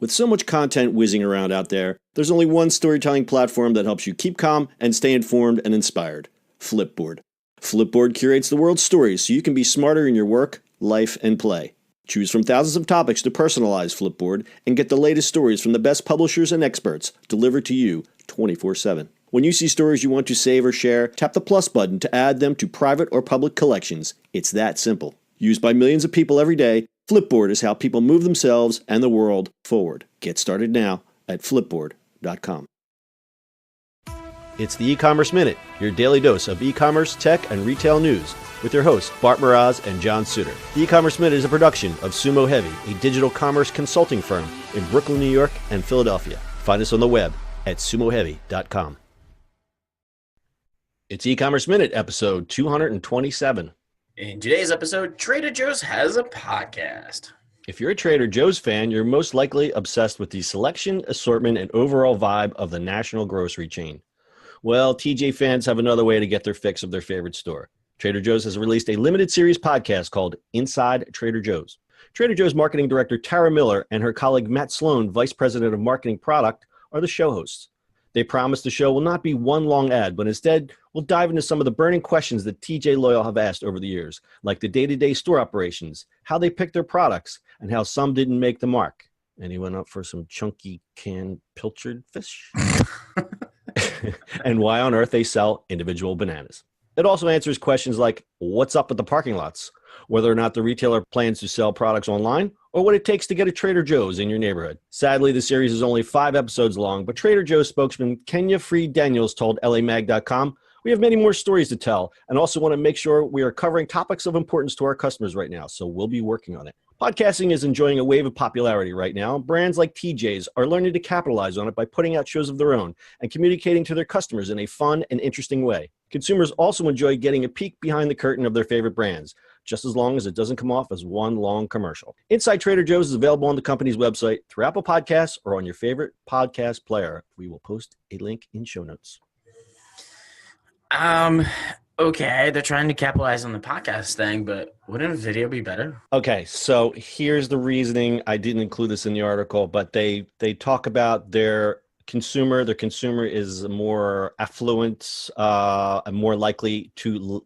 With so much content whizzing around out there, there's only one storytelling platform that helps you keep calm and stay informed and inspired: Flipboard. Flipboard curates the world's stories so you can be smarter in your work, life, and play. Choose from thousands of topics to personalize Flipboard and get the latest stories from the best publishers and experts delivered to you 24/7. When you see stories you want to save or share, tap the plus button to add them to private or public collections. It's that simple. Used by millions of people every day, Flipboard is how people move themselves and the world forward. Get started now at flipboard.com. It's the E-Commerce Minute, your daily dose of e-commerce, tech, and retail news, with your hosts Bart Mraz and John Suter. The E-Commerce Minute is a production of Sumo Heavy, a digital commerce consulting firm in Brooklyn, New York, and Philadelphia. Find us on the web at sumoheavy.com. It's E-Commerce Minute, episode 227. In today's episode, Trader Joe's has a podcast. If you're a Trader Joe's fan, you're most likely obsessed with the selection, assortment, and overall vibe of the national grocery chain. Well, TJ fans have another way to get their fix of their favorite store. Trader Joe's has released a limited series podcast called Inside Trader Joe's. Trader Joe's marketing director Tara Miller and her colleague Matt Sloan, vice president of marketing product, are the show hosts. They promise the show will not be one long ad, but instead we'll dive into some of the burning questions that TJ Loyal have asked over the years, like the day-to-day store operations, how they pick their products, and how some didn't make the mark. Anyone up for some chunky canned pilchard fish? And why on earth they sell individual bananas. It also answers questions like what's up with the parking lots, whether or not the retailer plans to sell products online, or what it takes to get a Trader Joe's in your neighborhood. Sadly, the series is only 5 episodes long, but Trader Joe's spokesman Kenya Freed Daniels told LAMag.com, "We have many more stories to tell and also want to make sure we are covering topics of importance to our customers right now, so we'll be working on it." Podcasting is enjoying a wave of popularity right now. Brands like TJ's are learning to capitalize on it by putting out shows of their own and communicating to their customers in a fun and interesting way. Consumers also enjoy getting a peek behind the curtain of their favorite brands, just as long as it doesn't come off as one long commercial. Inside Trader Joe's is available on the company's website, through Apple Podcasts, or on your favorite podcast player. We will post a link in show notes. Okay, they're trying to capitalize on the podcast thing, but wouldn't a video be better? Okay, so here's the reasoning. I didn't include this in the article, but they talk about their consumer. Their consumer is more affluent, and more likely to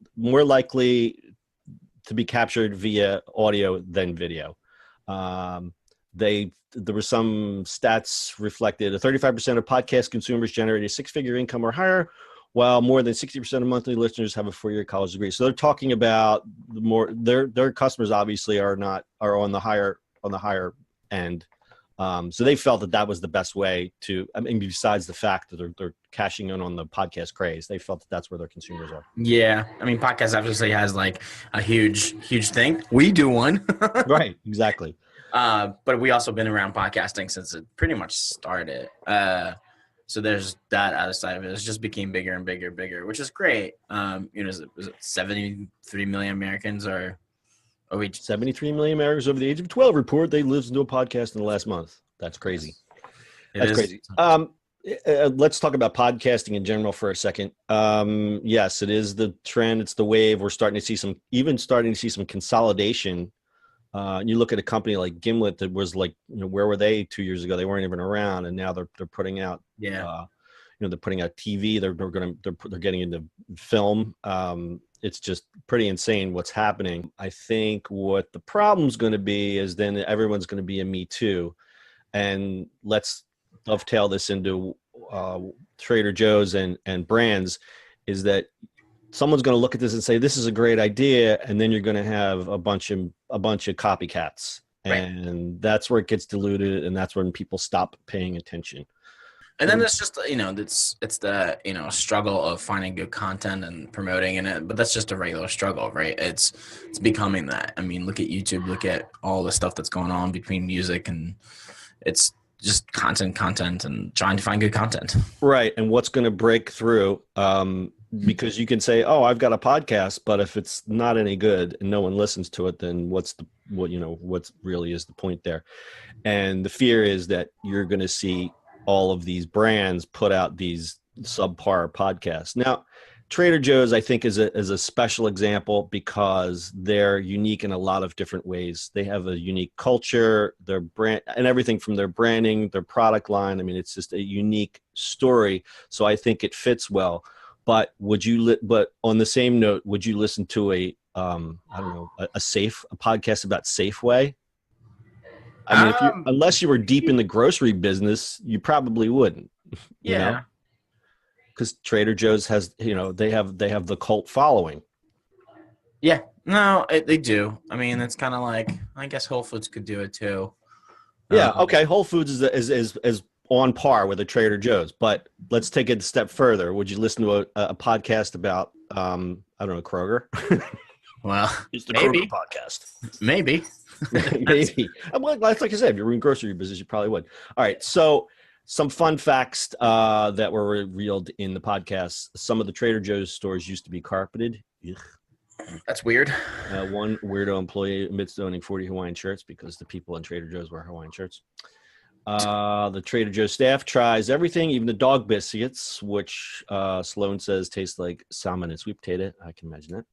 be captured via audio than video. There were some stats reflected: 35% of podcast consumers generate a 6-figure income or higher, while more than 60% of monthly listeners have a 4-year college degree. So they're talking about their customers obviously are on the higher end. So they felt that was the best way to, I mean, besides the fact that they're cashing in on the podcast craze, they felt that that's where their consumers are. Yeah. I mean, podcast obviously has like a huge thing. We do one. Right. Exactly. But we also been around podcasting since it pretty much started. So there's that other side of it. It just became bigger and bigger, which is great. Was it 73 million Americans are over 73 million Americans over the age of 12 report they listened to a podcast in the last month. That's crazy. That's crazy. Let's talk about podcasting in general for a second. Yes, it is the trend. It's the wave. We're starting to see some consolidation. You look at a company like Gimlet that was like, where were they 2 years ago? They weren't even around, and now they're putting out, they're putting out TV. They're getting into film. It's just pretty insane what's happening. I think what the problem's going to be is then everyone's going to be a Me Too, and let's dovetail this into Trader Joe's and brands. Is that someone's going to look at this and say, this is a great idea. And then you're going to have a bunch of copycats, and that's where it gets diluted. And that's when people stop paying attention. And then it's just, it's the, struggle of finding good content and promoting it. But that's just a regular struggle, right? It's becoming that. I mean, look at YouTube, look at all the stuff that's going on between music, and it's just content and trying to find good content. Right. And what's going to break through, because you can say, oh, I've got a podcast, but if it's not any good and no one listens to it, then what really is the point there? And the fear is that you're going to see all of these brands put out these subpar podcasts. Now, Trader Joe's, I think, is a special example because they're unique in a lot of different ways. They have a unique culture, their brand, and everything from their branding, their product line. I mean, it's just a unique story. So I think it fits well. But but on the same note, would you listen to a podcast about Safeway? I mean, unless you were deep in the grocery business, you probably wouldn't. You know? Because Trader Joe's has, they have the cult following. Yeah, no, they do. I mean, it's kind of like, I guess Whole Foods could do it too. Yeah, okay. Whole Foods is on par with a Trader Joe's, but let's take it a step further. Would you listen to a podcast about, Kroger? Well, it's the Kroger podcast. Maybe. Maybe. Well, like I said, if you're in grocery business, you probably would. All right, so some fun facts that were revealed in the podcast. Some of the Trader Joe's stores used to be carpeted. Ugh. That's weird. One weirdo employee admits owning 40 Hawaiian shirts because the people in Trader Joe's wear Hawaiian shirts. The Trader Joe's staff tries everything, even the dog biscuits, which Sloan says taste like salmon and sweet potato. I can imagine that.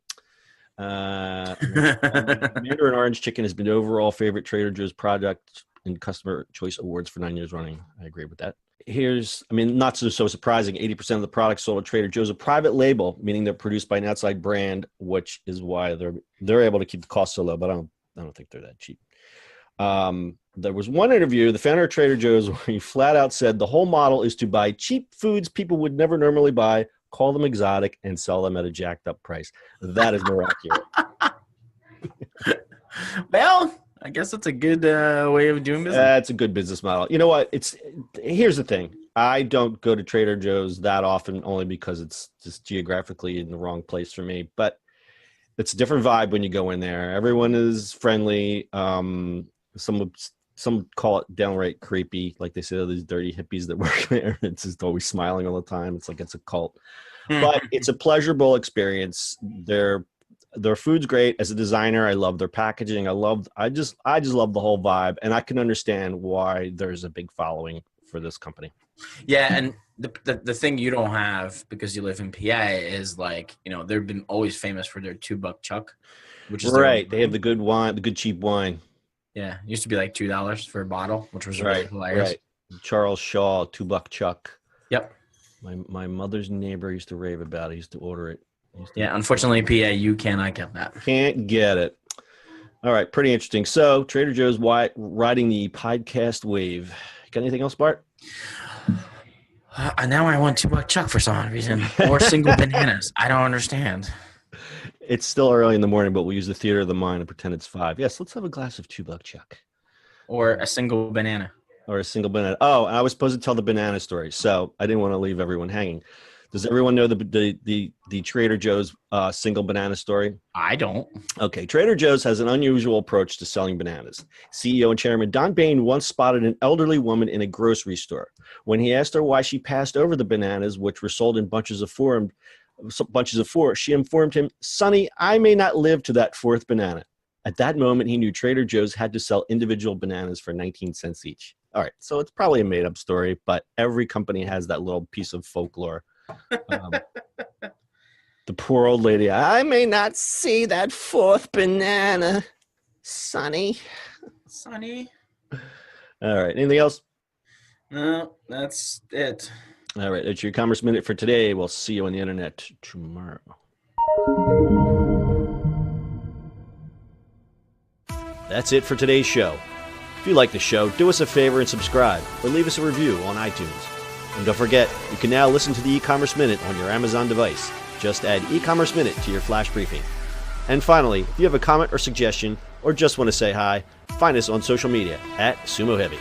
Mandarin Orange Chicken has been the overall favorite Trader Joe's product in Customer Choice Awards for 9 years running. I agree with that. Not so surprising. 80% of the products sold at Trader Joe's are private label, meaning they're produced by an outside brand, which is why they're able to keep the cost so low. But I don't think they're that cheap. There was one interview, the founder of Trader Joe's, where he flat out said the whole model is to buy cheap foods people would never normally buy, call them exotic, and sell them at a jacked up price. That is more accurate. Well, I guess that's a good way of doing business. That's a good business model. You know what? Here's the thing. I don't go to Trader Joe's that often, only because it's just geographically in the wrong place for me. But it's a different vibe when you go in there. Everyone is friendly. Some call it downright creepy, like they say, these dirty hippies that work there. It's just always smiling all the time. It's like it's a cult, but it's a pleasurable experience. Their food's great. As a designer, I love their packaging. I just love the whole vibe, and I can understand why there's a big following for this company. Yeah, and the thing you don't have because you live in PA is they've been always famous for their $2 chuck, which is right. They have the good wine, the good cheap wine. Yeah, it used to be like $2 for a bottle, which was really hilarious. Right. Charles Shaw, $2 chuck. Yep. My mother's neighbor used to rave about it. He used to order it. Yeah, unfortunately, PA, you cannot get that. Can't get it. All right, pretty interesting. So, Trader Joe's riding the podcast wave. Got anything else, Bart? Now I want $2 chuck for some reason, or single bananas. I don't understand. It's still early in the morning, but we'll use the theater of the mind and pretend it's 5. Yes, let's have a glass of $2 chuck. Or a single banana. Or a single banana. Oh, I was supposed to tell the banana story, so I didn't want to leave everyone hanging. Does everyone know the Trader Joe's single banana story? I don't. Okay, Trader Joe's has an unusual approach to selling bananas. CEO and chairman Don Bain once spotted an elderly woman in a grocery store. When he asked her why she passed over the bananas, which were sold in bunches of 4, she informed him, "Sonny, I may not live to that 4th banana." At that moment, he knew Trader Joe's had to sell individual bananas for 19 cents each. All right, so it's probably a made-up story, but every company has that little piece of folklore. The poor old lady, "I may not see that 4th banana, Sonny." All right, anything else? No, that's it. All right, that's your e-commerce minute for today. We'll see you on the internet tomorrow. That's it for today's show. If you like the show, do us a favor and subscribe, or leave us a review on iTunes. And don't forget, you can now listen to the e-commerce minute on your Amazon device. Just add e-commerce minute to your flash briefing. And finally, if you have a comment or suggestion, or just want to say hi, find us on social media at Sumo Heavy.